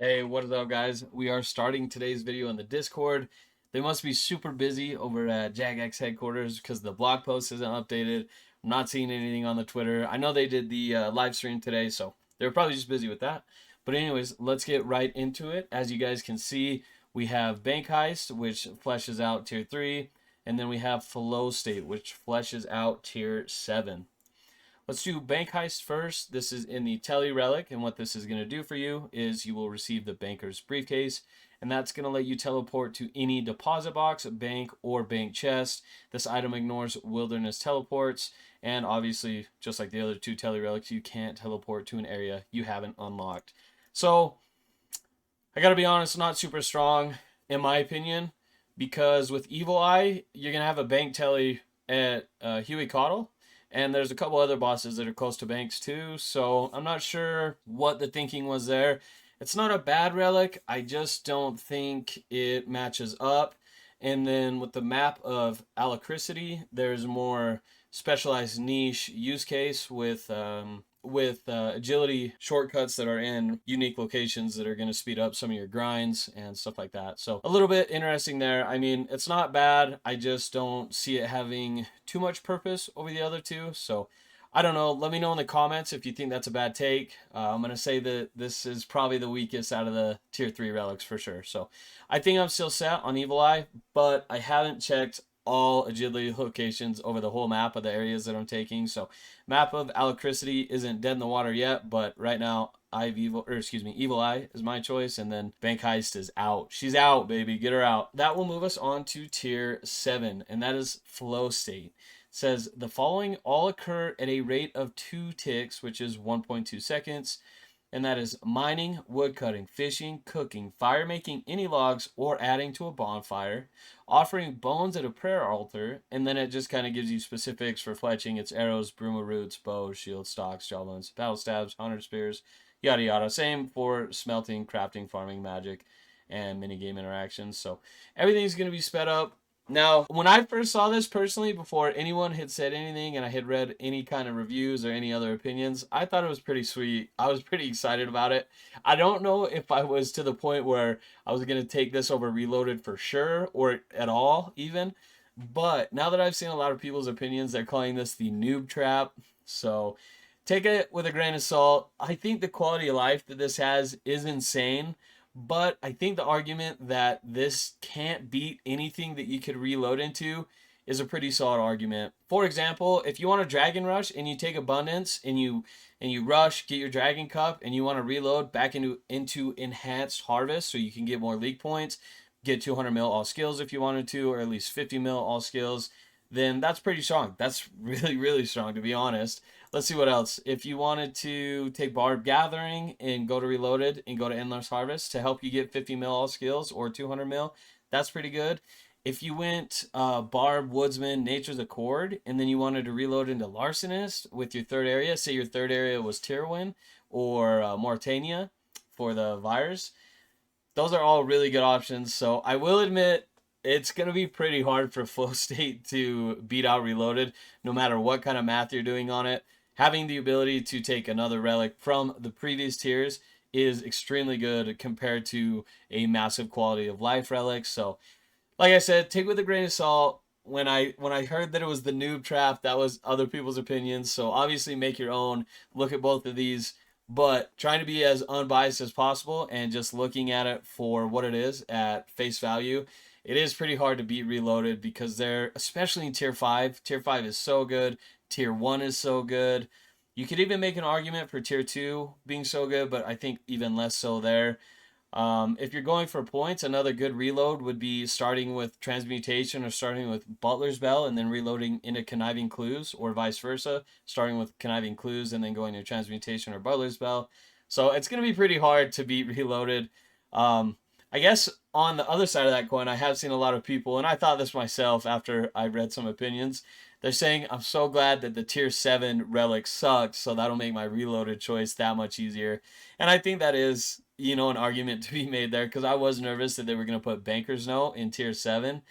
Hey, what is up, guys? We are starting today's video in the Discord. They must be super busy over at Jagex headquarters because the blog post isn't updated. I'm not seeing anything on the Twitter. I know they did the live stream today, so they're probably just busy with that. But anyways, let's get right into it. As you guys can see, we have Bank Heist, which fleshes out Tier 3, and then we have Flow State, which fleshes out Tier 7. Let's do Bank Heist first. This is in the Tele Relic, and what this is going to do for you is you will receive the Banker's Briefcase, and that's going to let you teleport to any deposit box, bank, or bank chest. This item ignores wilderness teleports, and obviously, just like the other two Tele Relics, you can't teleport to an area you haven't unlocked. So, I gotta be honest, not super strong, in my opinion, because with Evil Eye, you're going to have a bank Tele at Huey Coddle, and there's a couple other bosses that are close to banks too, so I'm not sure what the thinking was there. It's not a bad relic, I just don't think it matches up. And then with the map of Alacrity, there's more specialized niche use case with agility shortcuts that are in unique locations that are going to speed up some of your grinds and stuff like that. So a little bit interesting there. I mean, it's not bad. I just don't see it having too much purpose over the other two. So I don't know. Let me know in the comments if you think that's a bad take. I'm going to say that this is probably the weakest out of the tier 3 relics for sure. So I think I'm still set on Evil Eye, but I haven't checked all agility locations over the whole map of the areas that I'm taking. So map of Alacrity isn't dead in the water yet, but right now Evil Eye is my choice, and then Bank Heist is out. She's out, baby. Get her out. That will move us on to tier 7, and that is Flow State. It says the following all occur at a rate of 2 ticks, which is 1.2 seconds, and that is mining, woodcutting, fishing, cooking, fire making any logs, or adding to a bonfire, offering bones at a prayer altar, and then it just kind of gives you specifics for fletching. It's arrows, bruma roots, bows, shields, stocks, javelins, battle stabs, hunter spears, yada yada. Same for smelting, crafting, farming, magic, and minigame interactions. So everything's going to be sped up. Now, when I first saw this personally, before anyone had said anything and I had read any kind of reviews or any other opinions, I thought it was pretty sweet. I was pretty excited about it. I don't know if I was to the point where I was going to take this over Reloaded for sure or at all, even. But now that I've seen a lot of people's opinions, they're calling this the noob trap. So take it with a grain of salt. I think the quality of life that this has is insane. But I think the argument that this can't beat anything that you could reload into is a pretty solid argument. For example, if you want a dragon rush and you take abundance and you rush, get your dragon cup, and you want to reload back into enhanced harvest so you can get more league points, get 200 mil all skills if you wanted to, or at least 50 mil all skills, then that's pretty strong. That's really strong, to be honest. Let's see what else. If you wanted to take Barb Gathering and go to Reloaded and go to Endless Harvest to help you get 50 mil all skills or 200 mil, that's pretty good. If you went Barb, Woodsman, Nature's Accord, and then you wanted to reload into Larcenist with your third area, say your third area was Tyrwin or Mauritania for the virus, those are all really good options. So I will admit it's going to be pretty hard for Flow State to beat out Reloaded, no matter what kind of math you're doing on it. Having the ability to take another relic from the previous tiers is extremely good compared to a massive quality of life relic. So, like I said, take with a grain of salt. When I heard that it was the noob trap, that was other people's opinions. So obviously make your own. Look at both of these, but trying to be as unbiased as possible and just looking at it for what it is at face value. It is pretty hard to beat Reloaded because they're, especially in Tier 5. Tier 5 is so good. Tier 1 is so good. You could even make an argument for Tier 2 being so good, but I think even less so there. If you're going for points, another good reload would be starting with Transmutation or starting with Butler's Bell and then reloading into Conniving Clues, or vice versa, starting with Conniving Clues and then going to Transmutation or Butler's Bell. So it's going to be pretty hard to beat Reloaded. I guess on the other side of that coin, I have seen a lot of people, and I thought this myself after I read some opinions. They're saying, I'm so glad that the tier 7 relic sucks, so that'll make my reloaded choice that much easier. And I think that is, an argument to be made there, because I was nervous that they were going to put Banker's Note in tier 7,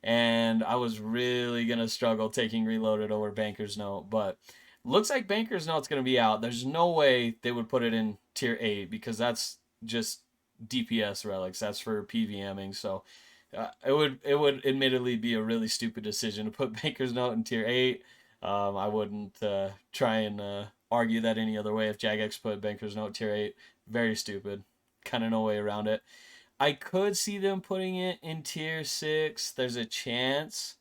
and I was really going to struggle taking reloaded over Banker's Note. But looks like Banker's Note's going to be out. There's no way they would put it in tier 8, because that's just DPS relics. That's for PVMing. So it would admittedly be a really stupid decision to put Banker's Note in tier 8. I wouldn't try and argue that any other way if Jagex put Banker's Note tier 8. Very stupid. Kind of no way around it. I could see them putting it in tier 6. There's a chance.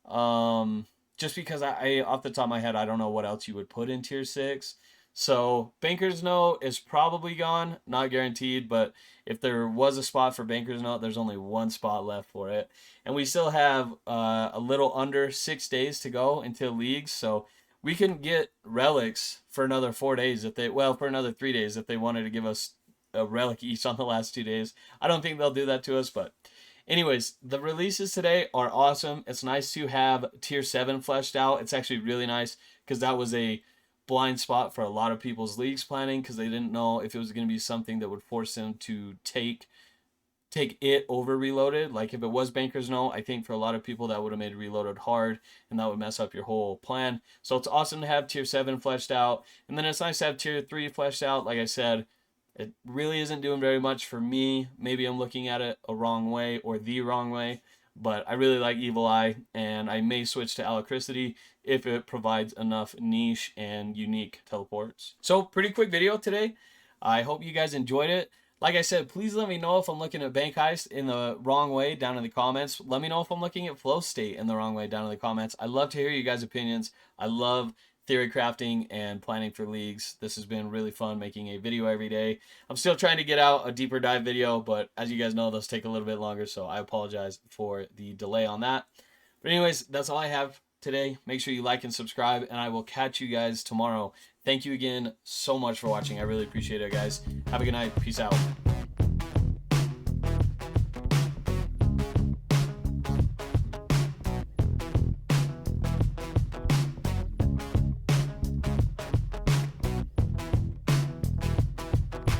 Just because I off the top of my head, I don't know what else you would put in tier 6. So Banker's Note is probably gone, not guaranteed, but if there was a spot for Banker's Note, there's only one spot left for it. And we still have a little under 6 days to go until leagues, so we can get relics for another 4 days for another 3 days if they wanted to give us a relic each on the last 2 days. I don't think they'll do that to us, but anyways, the releases today are awesome. It's nice to have tier 7 fleshed out. It's actually really nice because that was a blind spot for a lot of people's leagues planning because they didn't know if it was going to be something that would force them to take it over reloaded. Like if it was Banker's Note, I think for a lot of people that would have made reloaded hard and that would mess up your whole plan. So it's awesome to have tier 7 fleshed out, and then it's nice to have tier 3 fleshed out. Like I said, it really isn't doing very much for me. Maybe I'm looking at it a wrong way or the wrong way, but I really like Evil Eye, and I may switch to Alacrity if it provides enough niche and unique teleports. So pretty quick video today. I hope you guys enjoyed it. Like I said, please let me know if I'm looking at Bank Heist in the wrong way down in the comments. Let me know if I'm looking at Flow State in the wrong way down in the comments. I love to hear you guys' opinions. I love theory crafting and planning for leagues. This has been really fun making a video every day. I'm still trying to get out a deeper dive video, but as you guys know, those take a little bit longer, so I apologize for the delay on that. But anyways, that's all I have today. Make sure you like and subscribe, and I will catch you guys tomorrow. Thank you again so much for watching. I really appreciate it, guys. Have a good night. Peace out.